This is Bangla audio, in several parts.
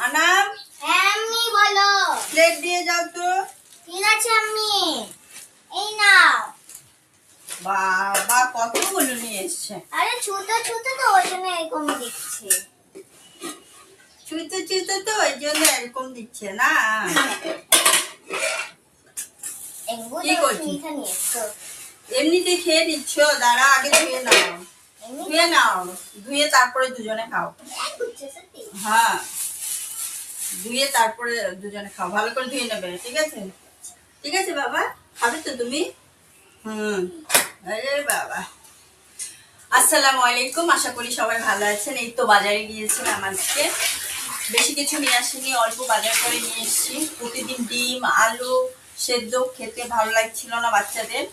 আনাম, হ্যাঁ আম্মি বলো। প্লেট দিয়ে যাও তো। ঠিক আছে আম্মি, এই নাও। বাবা কতগুলো নিয়ে এসছে। আরে ছোট ছোট তো ওই জন্য এরকম দিচ্ছে। ছুঁতে ছুঁতে তো ওই জন্য এরকম দিচ্ছে না। এগুলো কি করছিস? মিঠা নিয়ে এসছো। এমনিতে খেয়ে দিচ্ছ, দাঁড়া আগে ধুয়ে নাও। ধুয়ে নাও, ধুয়ে তারপরে দুজনে খাও। হ্যাঁ, ধুয়ে তারপরে দুজনে খাও, ভালো করে ধুয়ে নেবে। ঠিক আছে, ঠিক আছে বাবা, খাবে তো তুমি? আরে বাবা, আসসালামু আলাইকুম। আশা করি সবাই ভালো আছেন। এই তো বাজারে গিয়েছিলাম আজকে, বেশি কিছু নিয়ে আসিনি, অল্প বাজার করে নিয়ে এসেছি। প্রতিদিন ডিম আলু সেদ্ধ খেতে ভালো লাগছিল না বাচ্চাদের,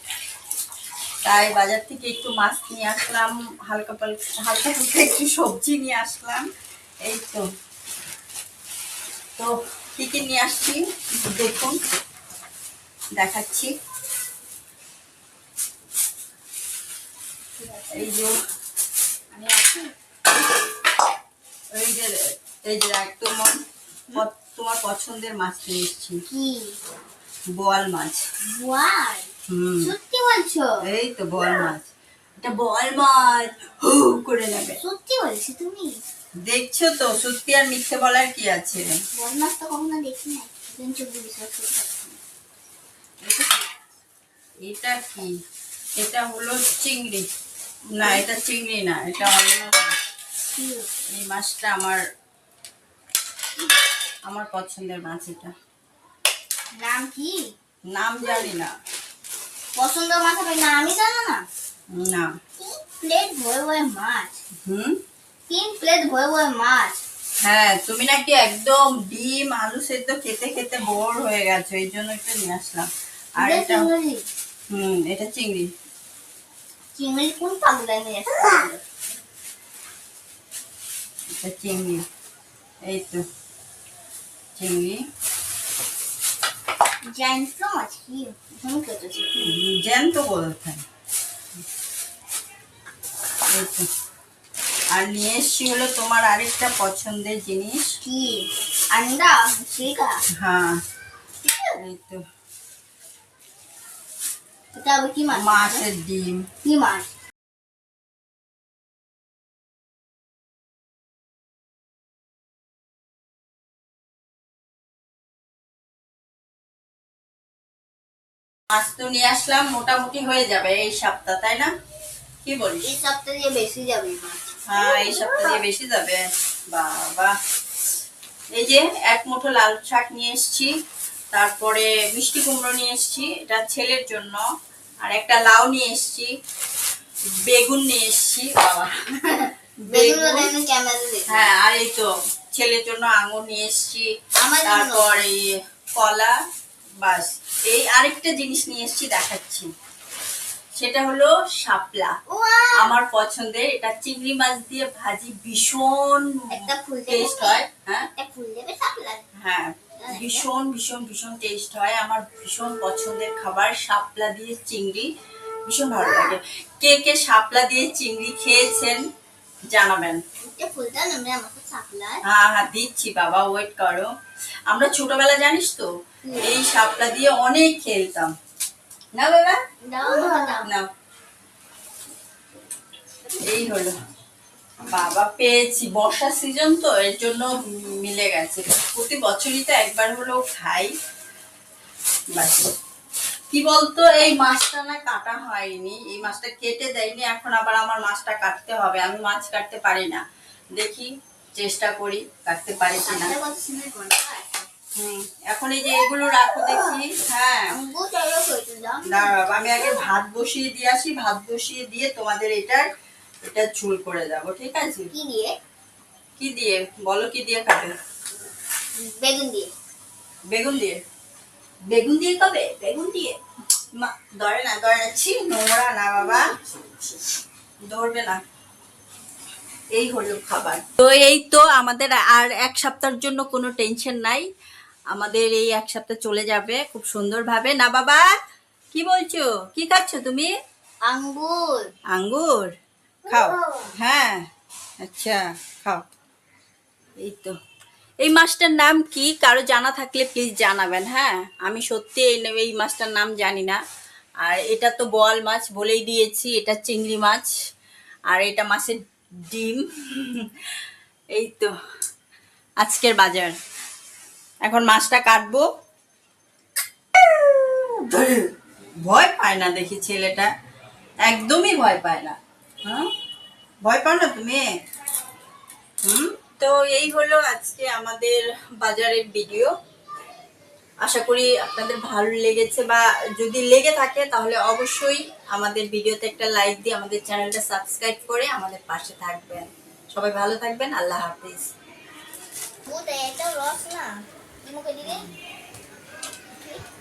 তাই বাজার থেকে একটু মাছ নিয়ে আসলাম, হালকা হালকা একটু সবজি নিয়ে আসলাম। এই তো তো কি কি নিয়ে আসছি দেখুন, দেখাচ্ছি। এই যে এই যে এই যে একদম তোমার পছন্দের মাছ নিয়ে এসেছি। কি? বোয়াল মাছ। ওয়াই, সত্যি বলছো? এই তো বোয়াল মাছ, এটা বোয়াল মাছ হু করে নেবে। সত্যি বলছো তুমি? দেখছো তো, সত্যি আর মিথ্যে বলার কি আছে। বোয়াল মাছ তো কখনো দেখি নাই, সেজন্য চোখ দিয়ে বিশ্বাস করতে পারছি না। এটা কি? এটা হলো চিংড়ি। না, এটা চিংড়ি না, এটা অন্য মাছ। কি? এই মাছটা আমার পছন্দের মাছ। এটা নাম কি? নাম জানি না। পছন্দ মাছ হবে নামই জানো না? না। 3 প্লেট ভরে ভরে মাছ। 3 প্লেট ভরে ভরে মাছ। হ্যাঁ, তুমি নাকি একদম ডিম আলু সেদ্ধ খেতে খেতে বোর হয়ে গেছো, এই জন্য একটু নিয়ে আসলাম। আর এটা এটা চিংড়ি। চিংড়ি কোন পাগলা নিয়ে আসছে? এটা চিংড়ি, এই তো চিংড়ি। জ্যান্ত মাছ কি? তুমি কেটেছো? জ্যান্ত বলতে। এই তো। আর নিয়ে এসছি হলো তোমার আরেকটা পছন্দের জিনিস। কি? আন্ডা চিকা? হ্যাঁ, এই তো এটা আবার কি মাছ? মাছের ডিম। কি মাছ? মাছ তো নিয়ে আসলাম, মোটামুটি হয়ে যাবে এই সপ্তাহ, তাই না? কি বলিস? এই সপ্তাহ দিয়ে বেশি যাবে মাছ। হ্যাঁ, এই সপ্তাহ দিয়ে বেশি যাবে। বাবা, এই যে এক মুঠো লাল শাক নিয়ে এসেছি, তারপরে মিষ্টি কুমড়ো নিয়ে এসেছি, এটা ছেলের জন্য। আর একটা লাউ নিয়ে এসেছি, বেগুন নিয়ে এসেছি। বাবা, বেগুন আমি ক্যামেরা দেখি। হ্যাঁ, আর এই তো ছেলের জন্য আঙুর নিয়ে এসেছি, আমার জন্য। তারপর এই কলা। বাস, এই আরেকটা জিনিস নিয়ে এসেছি, দেখাচ্ছি। সেটা হলো শাপলা, আমার পছন্দের। এটা চিংড়ি মাছ দিয়ে ভাজি, ভীষণ একটা ফুল টেস্ট হয়। হ্যাঁ, একটা ফুল দেবে শাপলা। হ্যাঁ, ভীষণ ভীষণ ভীষণ টেস্ট হয়। আমার ভীষণ পছন্দের খাবার শাপলা দিয়ে চিংড়ি, ভীষণ ভালো লাগে। কে কে শাপলা দিয়ে চিংড়ি খেয়েছেন জানাবেন। একটা ফুল দাও না আমাকে শাপলা। হ্যাঁ হ্যাঁ, দিচ্ছি বাবা, ওয়েট করো। আমরা ছোটবেলা জানিস তো এই শাপলা দিয়ে অনেক খেলতাম। না বাবা, দাও দাও নাও। এই হলো বাবা, পেয়েছি। বর্ষার সিজন তো, এর জন্য মিলে গেছে। প্রতি বছরই তো একবার হলেও খাই। বাস, কি বলতো, এই মাছটা না কাটা হয়নি, এই মাছটা কেটে দেয়নি। এখন আবার আমার মাছটা কাটতে হবে, আমি মাছ কাটতে পারি না। দেখি, চেষ্টা করি কাটতে পারি কিনা। এখন এই যে এগুলো রাখো দেখি। হ্যাঁ, দাঁড়াও, আমি আগে ভাত বসিয়ে দিয়ে আসি। ভাত বসিয়ে দিয়ে তোমাদের এটা ঝোল করে যাবো, ঠিক আছে? কি দিয়ে? কি দিয়ে বলো, কি দিয়ে খাবে? বেগুন দিয়ে। বেগুন দিয়ে? বেগুন দিয়ে খাবে? বেগুন দিয়ে ধরে না, ছি, নোংরা না বাবা, ধরবে না। এই হলো খাবার। তো এই তো আমাদের আর এক সপ্তাহের জন্য কোনো টেনশন নাই। আমাদের এই এক সপ্তাহ চলে যাবে খুব সুন্দরভাবে, না বাবা? কি বলছো, কি খাচ্ছ তুমি? আঙ্গুর। আঙ্গুর খাও? হ্যাঁ, আচ্ছা, খাও। এই তো এই মাছটার নাম কি কারো জানা থাকলে প্লিজ জানাবেন। হ্যাঁ, আমি সত্যি এই মাছটার নাম জানি না। আর এটা তো বোয়াল মাছ বলেই দিয়েছি, এটা চিংড়ি মাছ। আর এটা মাছের ডিম। এই তো আজকের বাজার। এখন মাছটা কাটবো। ভয় পায় না দেখি ছেলেটা, একদমই ভয় পায় না। হ্যাঁ, ভয় পাও না তুমি? তো এই হলো আজকে আমাদের বাজারের ভিডিও। আশা করি আপনাদের ভালো লেগেছে, বা যদি লেগে থাকে তাহলে অবশ্যই আমাদের ভিডিওতে একটা লাইক দিয়ে আমাদের চ্যানেলটা সাবস্ক্রাইব করে আমাদের পাশে থাকবেন। সবাই ভালো থাকবেন, আল্লাহ হাফিজ। এটা রস না মুখে দিলে